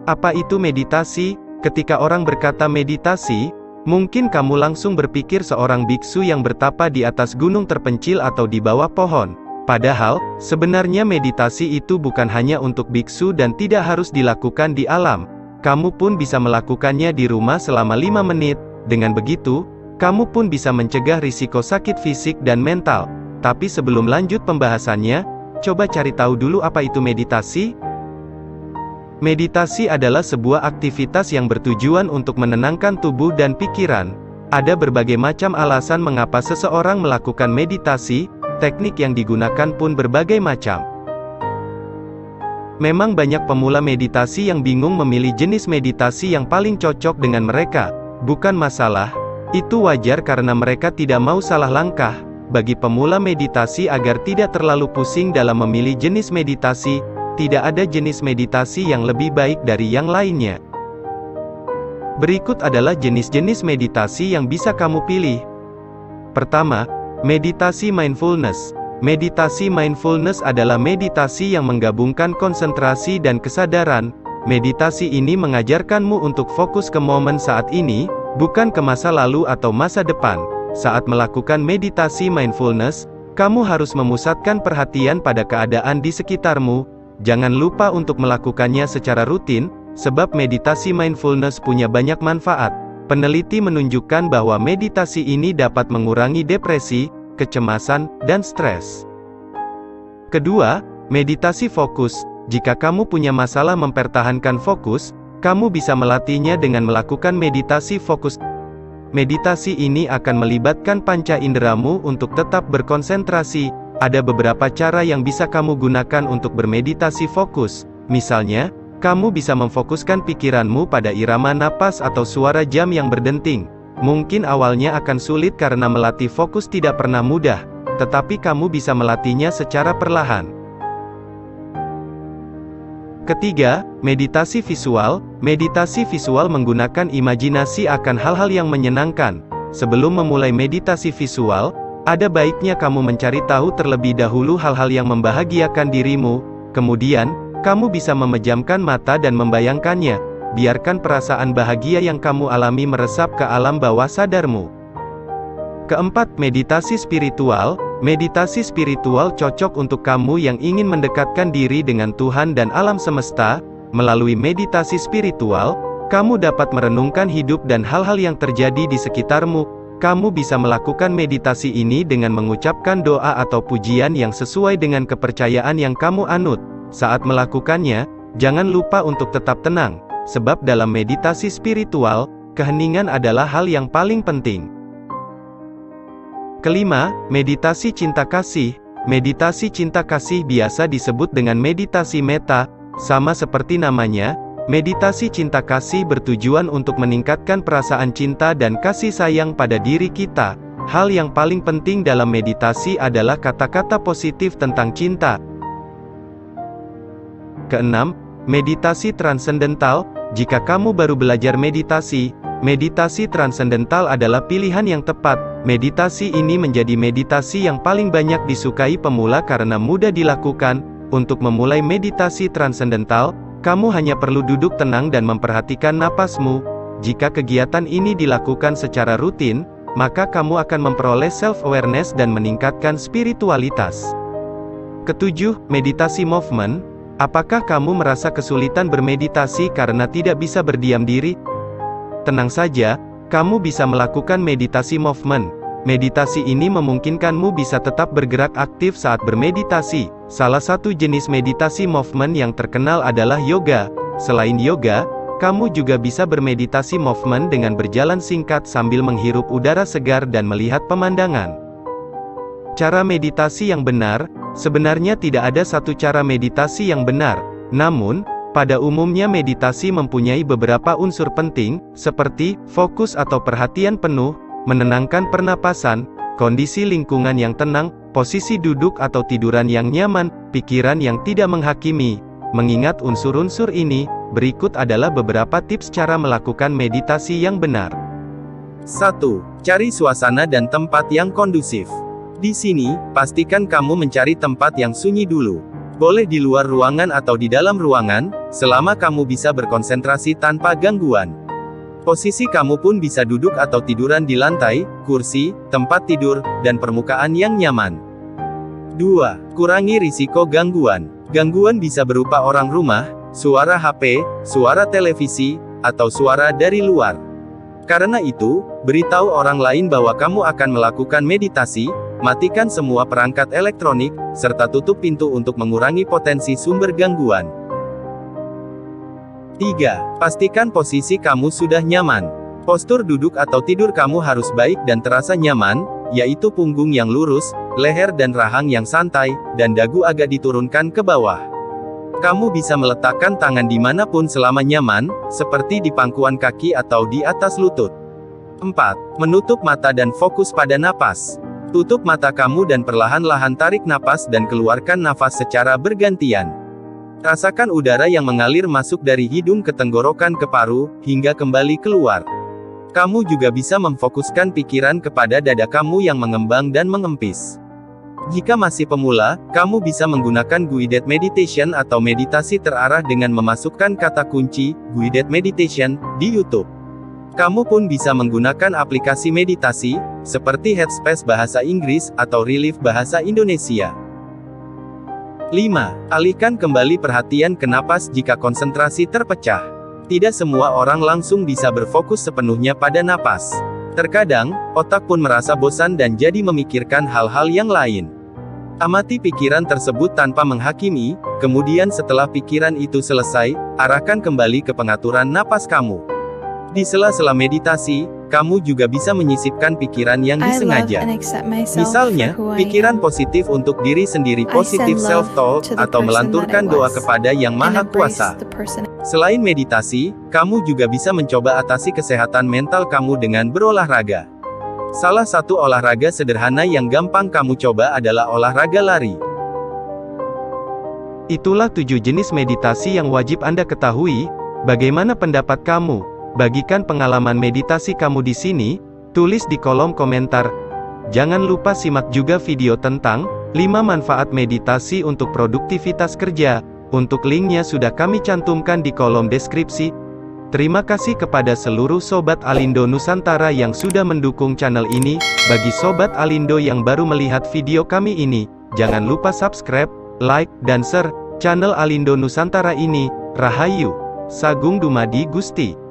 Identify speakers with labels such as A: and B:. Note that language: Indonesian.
A: Apa itu meditasi? Ketika orang berkata meditasi, mungkin kamu langsung berpikir seorang biksu yang bertapa di atas gunung terpencil atau di bawah pohon. Padahal, sebenarnya meditasi itu bukan hanya untuk biksu dan tidak harus dilakukan di alam. Kamu pun bisa melakukannya di rumah selama 5 menit. Dengan begitu, kamu pun bisa mencegah risiko sakit fisik dan mental. Tapi sebelum lanjut pembahasannya, coba cari tahu dulu apa itu meditasi. Meditasi adalah sebuah aktivitas yang bertujuan untuk menenangkan tubuh dan pikiran. Ada berbagai macam alasan mengapa seseorang melakukan meditasi, teknik yang digunakan pun berbagai macam. Memang banyak pemula meditasi yang bingung memilih jenis meditasi yang paling cocok dengan mereka. Bukan masalah, itu wajar karena mereka tidak mau salah langkah. Bagi pemula meditasi agar tidak terlalu pusing dalam memilih jenis meditasi, tidak ada jenis meditasi yang lebih baik dari yang lainnya. Berikut adalah jenis-jenis meditasi yang bisa kamu pilih. Pertama, meditasi mindfulness. Meditasi mindfulness adalah meditasi yang menggabungkan konsentrasi dan kesadaran. Meditasi ini mengajarkanmu untuk fokus ke momen saat ini, bukan ke masa lalu atau masa depan. Saat melakukan meditasi mindfulness, kamu harus memusatkan perhatian pada keadaan di sekitarmu. Jangan lupa untuk melakukannya secara rutin, sebab meditasi mindfulness punya banyak manfaat. Peneliti menunjukkan bahwa meditasi ini dapat mengurangi depresi, kecemasan, dan stres. Kedua, meditasi fokus. Jika kamu punya masalah mempertahankan fokus, kamu bisa melatihnya dengan melakukan meditasi fokus. Meditasi ini akan melibatkan panca inderamu untuk tetap berkonsentrasi. Ada beberapa cara yang bisa kamu gunakan untuk bermeditasi fokus. Misalnya, kamu bisa memfokuskan pikiranmu pada irama napas atau suara jam yang berdenting. Mungkin awalnya akan sulit karena melatih fokus tidak pernah mudah, tetapi kamu bisa melatihnya secara perlahan. Ketiga, meditasi visual. Meditasi visual menggunakan imajinasi akan hal-hal yang menyenangkan. Sebelum memulai meditasi visual, ada baiknya kamu mencari tahu terlebih dahulu hal-hal yang membahagiakan dirimu. Kemudian, kamu bisa memejamkan mata dan membayangkannya. Biarkan perasaan bahagia yang kamu alami meresap ke alam bawah sadarmu. Keempat, meditasi spiritual. Meditasi spiritual cocok untuk kamu yang ingin mendekatkan diri dengan Tuhan dan alam semesta. Melalui meditasi spiritual, kamu dapat merenungkan hidup dan hal-hal yang terjadi di sekitarmu. Kamu bisa melakukan meditasi ini dengan mengucapkan doa atau pujian yang sesuai dengan kepercayaan yang kamu anut. Saat melakukannya, jangan lupa untuk tetap tenang, sebab dalam meditasi spiritual, keheningan adalah hal yang paling penting. Kelima, meditasi cinta kasih. Meditasi cinta kasih biasa disebut dengan meditasi metta. Sama seperti namanya, meditasi cinta kasih bertujuan untuk meningkatkan perasaan cinta dan kasih sayang pada diri kita. Hal yang paling penting dalam meditasi adalah kata-kata positif tentang cinta. Keenam, meditasi transendental. Jika kamu baru belajar meditasi, meditasi transendental adalah pilihan yang tepat. Meditasi ini menjadi meditasi yang paling banyak disukai pemula karena mudah dilakukan. Untuk memulai meditasi transendental, kamu hanya perlu duduk tenang dan memperhatikan napasmu. Jika kegiatan ini dilakukan secara rutin, maka kamu akan memperoleh self-awareness dan meningkatkan spiritualitas. Ketujuh, meditasi movement. Apakah kamu merasa kesulitan bermeditasi karena tidak bisa berdiam diri? Tenang saja, kamu bisa melakukan meditasi movement. Meditasi ini memungkinkanmu bisa tetap bergerak aktif saat bermeditasi. Salah satu jenis meditasi movement yang terkenal adalah yoga. Selain yoga, kamu juga bisa bermeditasi movement dengan berjalan singkat sambil menghirup udara segar dan melihat pemandangan. Cara meditasi yang benar. Sebenarnya tidak ada satu cara meditasi yang benar. Namun, pada umumnya meditasi mempunyai beberapa unsur penting, seperti fokus atau perhatian penuh, menenangkan pernapasan, kondisi lingkungan yang tenang, posisi duduk atau tiduran yang nyaman, pikiran yang tidak menghakimi. Mengingat unsur-unsur ini, berikut adalah beberapa tips cara melakukan meditasi yang benar. 1. Cari suasana dan tempat yang kondusif. Di sini, pastikan kamu mencari tempat yang sunyi dulu. Boleh di luar ruangan atau di dalam ruangan, selama kamu bisa berkonsentrasi tanpa gangguan. Posisi kamu pun bisa duduk atau tiduran di lantai, kursi, tempat tidur, dan permukaan yang nyaman. 2. Kurangi risiko gangguan. Gangguan bisa berupa orang rumah, suara HP, suara televisi, atau suara dari luar. Karena itu, beritahu orang lain bahwa kamu akan melakukan meditasi, matikan semua perangkat elektronik, serta tutup pintu untuk mengurangi potensi sumber gangguan. 3. Pastikan posisi kamu sudah nyaman. Postur duduk atau tidur kamu harus baik dan terasa nyaman, yaitu punggung yang lurus, leher dan rahang yang santai, dan dagu agak diturunkan ke bawah. Kamu bisa meletakkan tangan dimanapun selama nyaman, seperti di pangkuan kaki atau di atas lutut. 4. Menutup mata dan fokus pada napas. Tutup mata kamu dan perlahan-lahan tarik napas dan keluarkan nafas secara bergantian. Rasakan udara yang mengalir masuk dari hidung ke tenggorokan ke paru, hingga kembali keluar. Kamu juga bisa memfokuskan pikiran kepada dada kamu yang mengembang dan mengempis. Jika masih pemula, kamu bisa menggunakan guided meditation atau meditasi terarah dengan memasukkan kata kunci, guided meditation, di YouTube. Kamu pun bisa menggunakan aplikasi meditasi, seperti Headspace bahasa Inggris, atau Relief bahasa Indonesia. 5. Alihkan kembali perhatian ke napas jika konsentrasi terpecah. Tidak semua orang langsung bisa berfokus sepenuhnya pada napas. Terkadang, otak pun merasa bosan dan jadi memikirkan hal-hal yang lain. Amati pikiran tersebut tanpa menghakimi, kemudian setelah pikiran itu selesai, arahkan kembali ke pengaturan napas kamu. Di sela-sela meditasi, kamu juga bisa menyisipkan pikiran yang disengaja. Misalnya, pikiran positif untuk diri sendiri, positive self-talk, atau melanturkan doa kepada Yang Maha Kuasa. Selain meditasi, kamu juga bisa mencoba atasi kesehatan mental kamu dengan berolahraga. Salah satu olahraga sederhana yang gampang kamu coba adalah olahraga lari. Itulah 7 jenis meditasi yang wajib Anda ketahui. Bagaimana pendapat kamu? Bagikan pengalaman meditasi kamu di sini, tulis di kolom komentar. Jangan lupa simak juga video tentang 5 manfaat meditasi untuk produktivitas kerja. Untuk linknya sudah kami cantumkan di kolom deskripsi. Terima kasih kepada seluruh Sobat Alindo Nusantara yang sudah mendukung channel ini. Bagi Sobat Alindo yang baru melihat video kami ini, jangan lupa subscribe, like, dan share channel Alindo Nusantara ini. Rahayu, Sagung Dumadi Gusti.